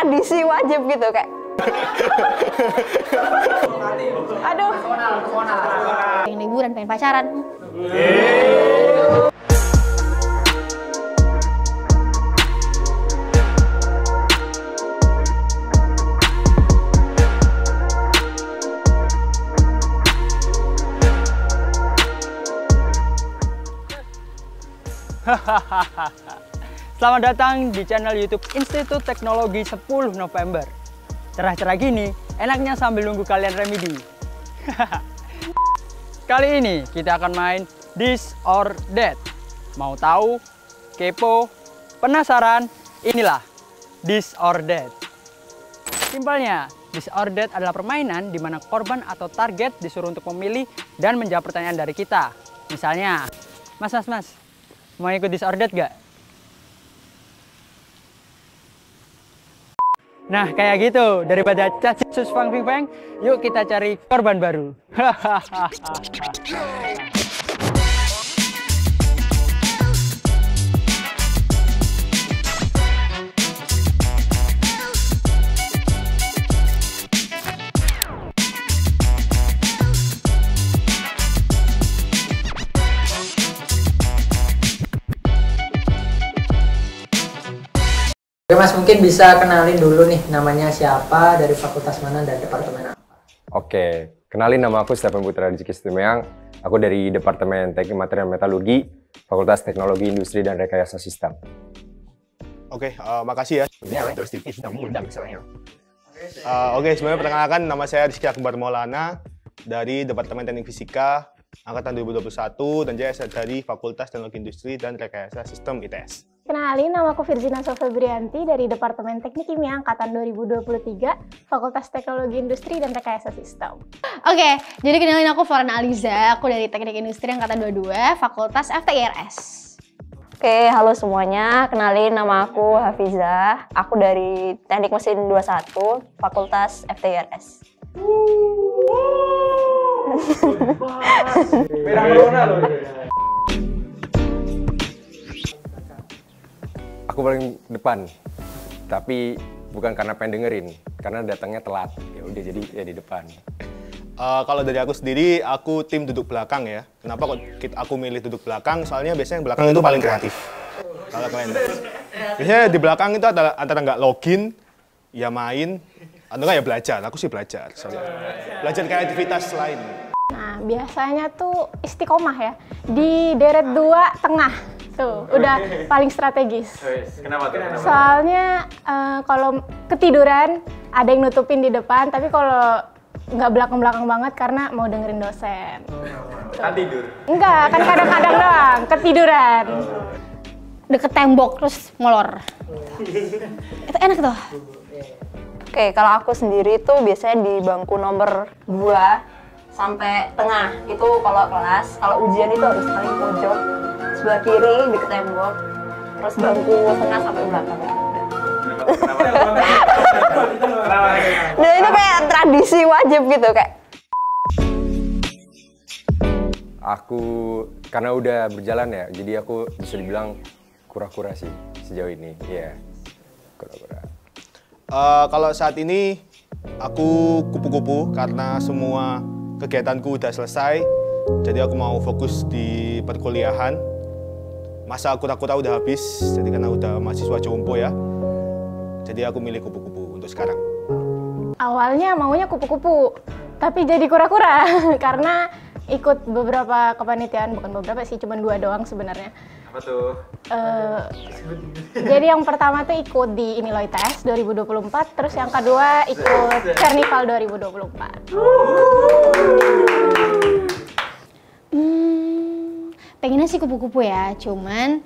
tradisi wajib gitu kayak. Aduh. Pengen liburan, pengen pacaran. Selamat datang di channel YouTube Institut Teknologi 10 November. Cerah-cerah gini, enaknya sambil nunggu kalian remedi. Kali ini kita akan main This or That. Mau tahu, kepo, penasaran? Inilah This or That. Simpelnya, This or That adalah permainan di mana korban atau target disuruh untuk memilih dan menjawab pertanyaan dari kita. Misalnya, Mas, mau ikut This or That gak? Nah, kayak gitu. Daripada cacis fang ping peng, yuk kita cari korban baru. Oke Mas, mungkin bisa kenalin dulu nih namanya siapa, dari fakultas mana, dan departemen apa? Oke, kenalin nama aku Stephen Putra Rizky Situmeyang. Aku dari Departemen Teknik Material Metalurgi, Fakultas Teknologi Industri dan Rekayasa Sistem. Oke, makasih ya. Oke, sebenarnya perkenalkan nama saya Rizky Akbar Maulana dari Departemen Teknik Fisika Angkatan 2021 dan saya dari Fakultas Teknologi Industri dan Rekayasa Sistem ITS. Kenalin, nama aku Virzina Febrianti dari Departemen Teknik Kimia Angkatan 2023, Fakultas Teknologi Industri dan Rekayasa Sistem. Oke, jadi kenalin aku Farhan Aliza, aku dari Teknik Industri Angkatan 22, Fakultas FTIRS. Oke, halo semuanya. Kenalin, nama aku Hafizah. Aku dari Teknik Mesin 21, Fakultas FTIRS. Aku paling depan, tapi bukan karena pengen dengerin, karena datangnya telat. Ya udah, jadi ya di depan. Kalau dari aku sendiri, aku tim duduk belakang ya. Kenapa kok aku milih duduk belakang? Soalnya biasanya belakang itu paling kreatif. Kalau kalian biasanya di belakang itu antara nggak login, ya main, atau nggak ya belajar. Aku sih belajar, soalnya belajar kreativitas lain. Nah, biasanya tuh istiqomah ya, di deret 2 tengah. Tuh, udah paling strategis. Kenapa tuh? Soalnya kalau ketiduran, ada yang nutupin di depan, tapi kalau nggak belakang-belakang banget karena mau dengerin dosen. Kan tidur? Enggak, kan kadang-kadang doang, ketiduran. Deket tembok, terus molor. Itu enak tuh. Oke, kalau aku sendiri tuh biasanya di bangku nomor 2 sampai tengah. Itu kalau kelas, kalau ujian itu harus paling pojok, sebelah kiri deket tembok, terus bangku tengah sampai belakang. Nah, itu kayak tradisi wajib gitu kayak. Aku karena udah berjalan ya, jadi aku bisa dibilang kura-kura sih sejauh ini. Iya, kura-kura. Kalau saat ini aku kupu-kupu karena semua kegiatanku udah selesai, jadi aku mau fokus di perkuliahan. Masa kura-kura udah habis, jadi karena udah mahasiswa jompo ya, jadi aku milih kupu-kupu untuk sekarang. Awalnya maunya kupu-kupu, tapi jadi kura-kura karena ikut beberapa kepanitiaan, bukan beberapa sih, cuma 2 doang sebenarnya. Apa tuh? Jadi yang pertama tuh ikut di Iniloy Tes 2024, terus yang kedua ikut Carnival 2024. Pengennya sih kupu-kupu ya, cuman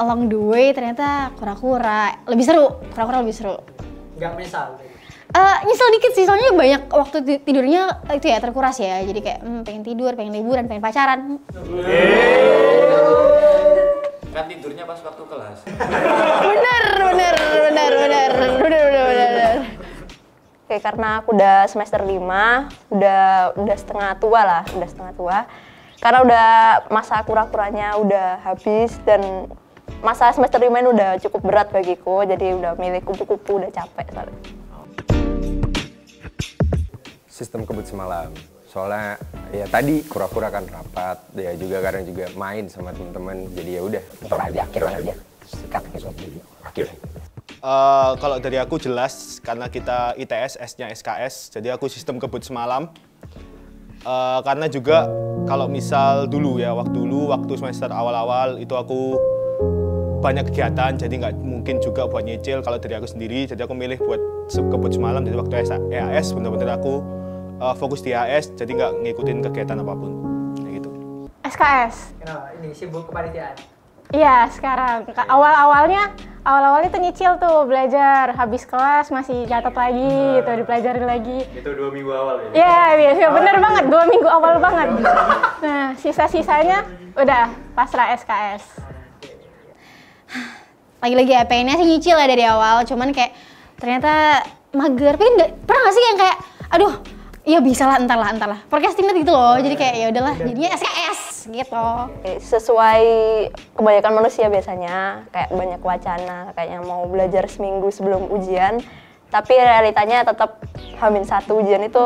along the way ternyata kura-kura lebih seru. Kura-kura lebih seru. Nggak menyesal? Nyesel dikit sih, soalnya banyak waktu tidurnya itu ya terkuras ya. Jadi kayak pengen tidur, pengen liburan, pengen pacaran. Kan tidurnya pas waktu kelas. Bener. Oke, karena aku udah semester 5, udah setengah tua lah, Karena udah masa kura-kuranya udah habis dan masa semester 5 ini udah cukup berat bagiku, jadi udah milih kupu-kupu, udah capek soalnya. Sistem kebut semalam. Soalnya ya tadi kura-kura kan rapat, ya juga kadang juga main sama teman-teman, jadi ya udah akhir aja sikat akhir. Kalau dari aku jelas karena kita ITS, S-nya SKS, jadi aku sistem kebut semalam. Karena juga kalau misal dulu ya, waktu semester awal-awal itu aku banyak kegiatan, jadi nggak mungkin juga buat nyicil kalau dari aku sendiri, jadi aku milih buat kebut semalam. Jadi waktu EAS bener-bener aku fokus di EAS, jadi nggak ngikutin kegiatan apapun, kayak gitu. SKS. Kenapa? Ini sibuk kepanitiaan. Iya, sekarang. Awalnya tuh nyicil tuh, belajar. Habis kelas masih catat lagi, gitu, dipelajarin lagi. Itu 2 minggu awal ya? Iya, biasa, bener banget, 2 minggu awal banget. Nah, sisa-sisanya udah pasrah SKS. Lagi-lagi ya, pengennya sih nyicil ya dari awal, cuman kayak ternyata mager. Tapi pernah gak sih yang kayak, aduh, ya bisa lah, entar lah. Forecasting gitu loh, jadi kayak ya udahlah, jadinya SKS gitu. Sesuai kebanyakan manusia biasanya, kayak banyak wacana, kayaknya mau belajar seminggu sebelum ujian, tapi realitanya tetap H-1 ujian itu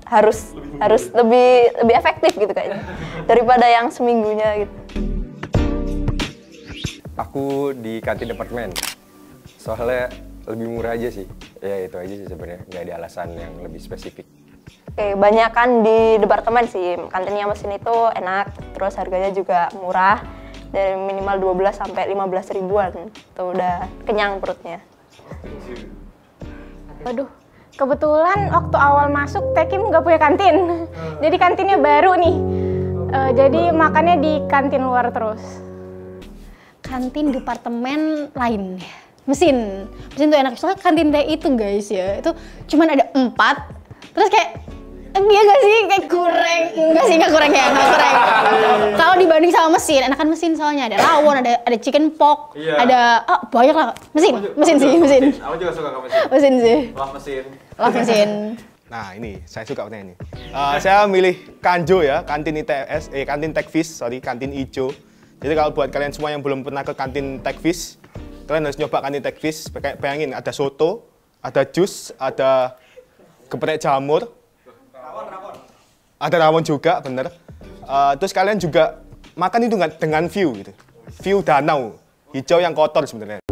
harus lebih efektif gitu kayaknya daripada yang seminggunya gitu. Aku di kantin departemen, soalnya lebih murah aja sih. Ya itu aja sih sebenarnya, nggak ada alasan yang lebih spesifik. Oke, banyak kan di departemen sih, kantinnya mesin itu enak, terus harganya juga murah, dari minimal 12 sampai 15 ribuan, itu udah kenyang perutnya. Waduh, kebetulan waktu awal masuk Tekim nggak punya kantin, jadi kantinnya baru nih, jadi makannya di kantin luar terus. Kantin departemen lain, mesin tuh enak, soalnya kantin teh itu guys ya, itu cuman ada 4, terus kayak iya gak sih, kayak kurang, nggak kurang. Kalau dibanding sama mesin, enakan mesin soalnya ada rawon, ada chicken pork, ada banyak lah, mesin sih. Aku juga suka ke mesin. Mesin sih. Love mesin. Nah ini, saya suka pertanyaan ini. Saya milih Kanjo ya, kantin ITS, kantin Techfish, kantin Ijo. Jadi kalau buat kalian semua yang belum pernah ke kantin Techfish, kalian harus nyoba kantin Techfish. Bayangin ada soto, ada jus, ada geprek jamur, ada rawon juga, bener. Terus kalian juga makan itu dengan view gitu, view danau hijau yang kotor sebenarnya.